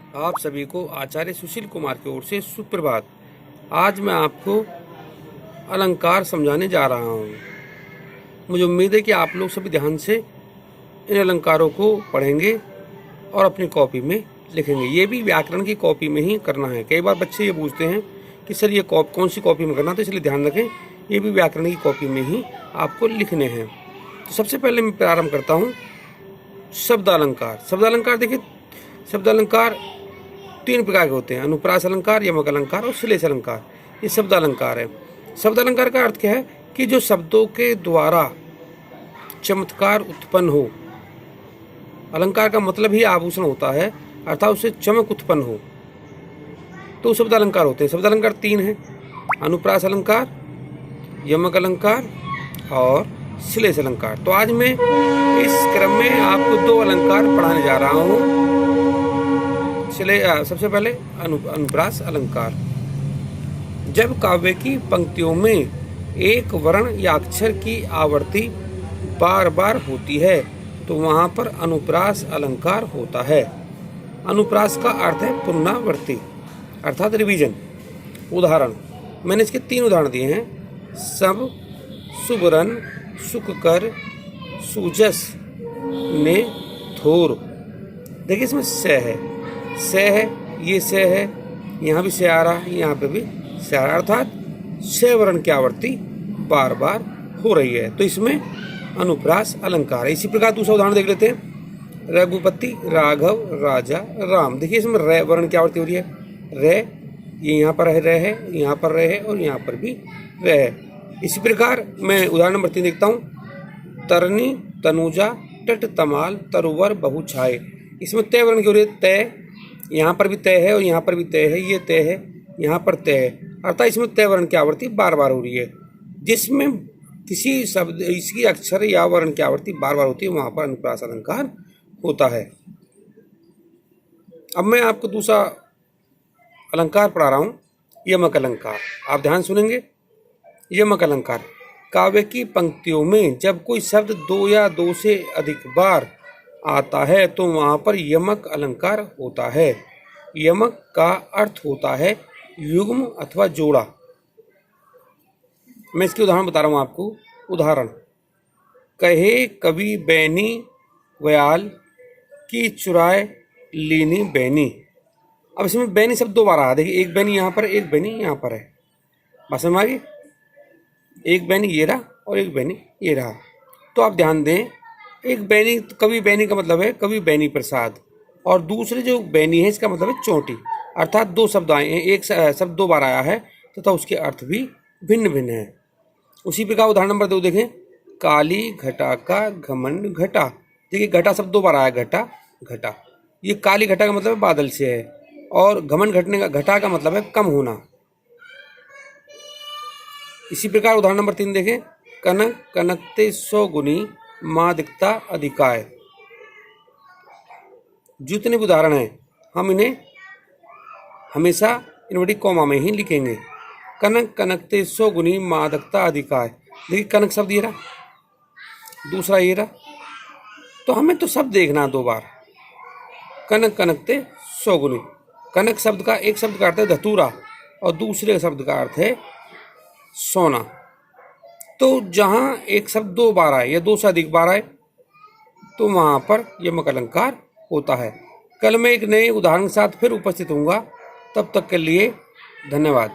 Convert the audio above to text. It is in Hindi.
आप सभी को आचार्य सुशील कुमार की ओर से सुप्रभात। आज मैं आपको अलंकार समझाने जा रहा हूँ। मुझे उम्मीद है कि आप लोग सभी ध्यान से इन अलंकारों को पढ़ेंगे और अपनी कॉपी में लिखेंगे। ये भी व्याकरण की कॉपी में ही करना है। कई बार बच्चे ये पूछते हैं कि सर ये कौन सी कॉपी में करना, तो इसलिए ध्यान रखें ये भी व्याकरण की कॉपी में ही आपको लिखने हैं। तो सबसे पहले मैं प्रारंभ करता हूँ शब्दालंकार। शब्दालंकार देखिए, शब्दालंकार 3 प्रकार के होते हैं: अनुप्रास अलंकार, यमक अलंकार और श्लेष अलंकार। ये शब्द अलंकार है। शब्द अलंकार का अर्थ क्या है कि जो शब्दों के द्वारा चमत्कार उत्पन्न हो। अलंकार का मतलब ही आभूषण होता है, अर्थात उससे चमक उत्पन्न हो, तो शब्द अलंकार होते हैं। शब्द अलंकार 3 हैं: अनुप्रास अलंकार, यमक अलंकार और श्लेष अलंकार। तो आज मैं इस क्रम में आपको 2 अलंकार पढ़ाने जा रहा हूँ। सबसे पहले अनुप्रास अलंकार। जब काव्य की पंक्तियों में एक वर्ण या अक्षर की आवृत्ति बार बार होती है तो वहां पर अनुप्रास अलंकार होता है। अनुप्रास का अर्थ है पुनरावृत्ति, अर्थात रिवीजन। उदाहरण मैंने इसके 3 उदाहरण दिए हैं: सब, सुबरन, सुखकर, सुजस ने, थोर। देखिए इसमें स है, ये स है, यहाँ भी स आ रहा है, यहाँ पे भी स आ रहा है, अर्थात स वर्ण की आवृत्ति बार बार हो रही है, तो इसमें अनुप्रास अलंकार है। इसी प्रकार दूसरा उदाहरण देख लेते हैं: रघुपति, राघव, राजा, राम। देखिए इसमें र वर्ण की आवृत्ति हो रही है। ये यहाँ पर है, र है, यहाँ पर र है और यहाँ पर भी र है। इसी प्रकार मैं उदाहरण नंबर 3 देखता हूँ: तरनी, तनुजा, टट, तमाल, तरुवर, बहु, छाए। इसमें तय वर्ण की हो रही है। तय, यहाँ पर भी तय है और यहाँ पर भी तय है, ये तय है, यहाँ पर तय है, अर्थात इसमें तय वर्ण की आवृत्ति बार बार हो रही है। जिसमें किसी शब्द इसकी अक्षर या वर्ण की आवृत्ति बार बार होती है वहाँ पर अनुप्रास अलंकार होता है। अब मैं आपको दूसरा अलंकार पढ़ा रहा हूँ, यमक अलंकार। आप ध्यान सुनेंगे। यमक अलंकार: काव्य की पंक्तियों में जब कोई शब्द 2 या 2 से अधिक बार आता है तो वहाँ पर यमक अलंकार होता है। यमक का अर्थ होता है युग्म अथवा जोड़ा। मैं इसके उदाहरण बता रहा हूँ आपको। उदाहरण: कहे कवि बैनी व्याल की चुराए लीनी बैनी। अब इसमें बैनी शब्द 2 बार आया। देखिए एक बैनी यहाँ पर, एक बैनी यहाँ पर है। बात समझ आ गई? एक बैनी ये रहा और एक बैनी ये रहा। तो आप ध्यान दें, एक बैनी, कवि बैनी का मतलब है कवि बैनी प्रसाद, और दूसरे जो बैनी है इसका मतलब है चोटी। अर्थात 2 शब्द आए हैं, एक शब्द 2 बार आया है तथा उसके अर्थ भी भिन्न भिन्न है। उसी प्रकार उदाहरण नंबर 2 देखें: काली घटा का घमंड घटा। देखिए घटा शब्द 2 बार आया, घटा घटा। ये काली घटा का मतलब बादल से है, और घमंड घटने का घटा का मतलब है कम होना। इसी प्रकार उदाहरण नंबर 3 देखें: कनक कनकते 100 गुनी मादिकता अधिकाय। जितने भी उदाहरण हैं हम इन्हें हमेशा इन्वर्टेड कॉमा में ही लिखेंगे। कनक कनकते 100 गुनी मादकता अधिकाय। देखिए कनक शब्द ये रहा, दूसरा ये रहा, तो हमें तो सब देखना 2 बार। कनक कनकते 100 गुनी। कनक शब्द का एक शब्द का अर्थ है धतूरा और दूसरे शब्द का अर्थ है सोना। तो जहाँ एक शब्द 2 बार आए या 2 से अधिक बार आए तो वहाँ पर यमक अलंकार होता है। कल मैं एक नए उदाहरण के साथ फिर उपस्थित होऊंगा। तब तक के लिए धन्यवाद।